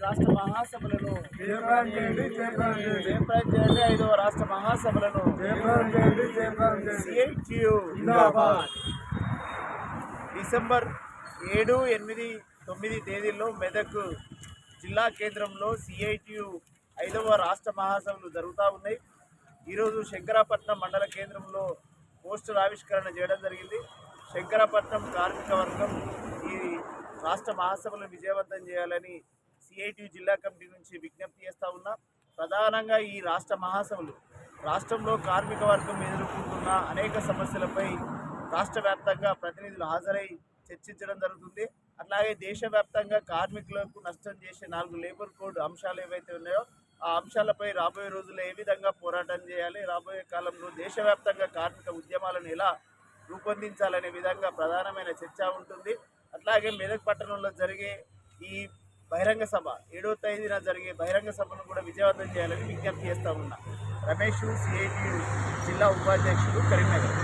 రాష్ట్ర మహాసభలను ఐదవ రాష్ట్ర మహాసభలను సిఐటియు డిసెంబర్ 7, 8, 9 తేదీల్లో మెదక్ జిల్లా కేంద్రంలో సిఐటియు 5వ రాష్ట్ర మహాసభలు జరుగుతూ ఉన్నాయి. ఈరోజు శంకరాపట్నం మండల కేంద్రంలో పోస్టర్ ఆవిష్కరణ చేయడం జరిగింది. శంకరాపట్నం కార్మిక వర్గం ఈ రాష్ట్ర మహాసభలను విజయవంతం చేయాలని సిఐటియు జిల్లా కమిటీ నుంచి విజ్ఞప్తి చేస్తూ ఉన్నా. ప్రధానంగా ఈ రాష్ట్ర మహాసభలు రాష్ట్రంలో కార్మిక వర్గం ఎదుర్కొంటున్న అనేక సమస్యలపై రాష్ట్ర వ్యాప్తంగా ప్రతినిధులు హాజరై చర్చించడం జరుగుతుంది. అట్లాగే దేశవ్యాప్తంగా కార్మికులకు నష్టం చేసే 4 లేబర్ కోడ్ అంశాలు ఏవైతే ఉన్నాయో ఆ అంశాలపై రాబోయే రోజుల్లో ఏ విధంగా పోరాటం చేయాలి, రాబోయే కాలంలో దేశవ్యాప్తంగా కార్మిక ఉద్యమాలను ఎలా రూపొందించాలనే విధంగా ప్రధానమైన చర్చ ఉంటుంది. అట్లాగే మెదక్ పట్టణంలో జరిగే ఈ బహిరంగ సభ 7వ తేదీన జరిగే బహిరంగ సభను కూడా విజయవంతం చేయాలని విజ్ఞప్తి చేస్తూ ఉన్నా. రమేష్, సిఐటియు జిల్లా ఉపాధ్యక్షుడు, కరీంనగర్.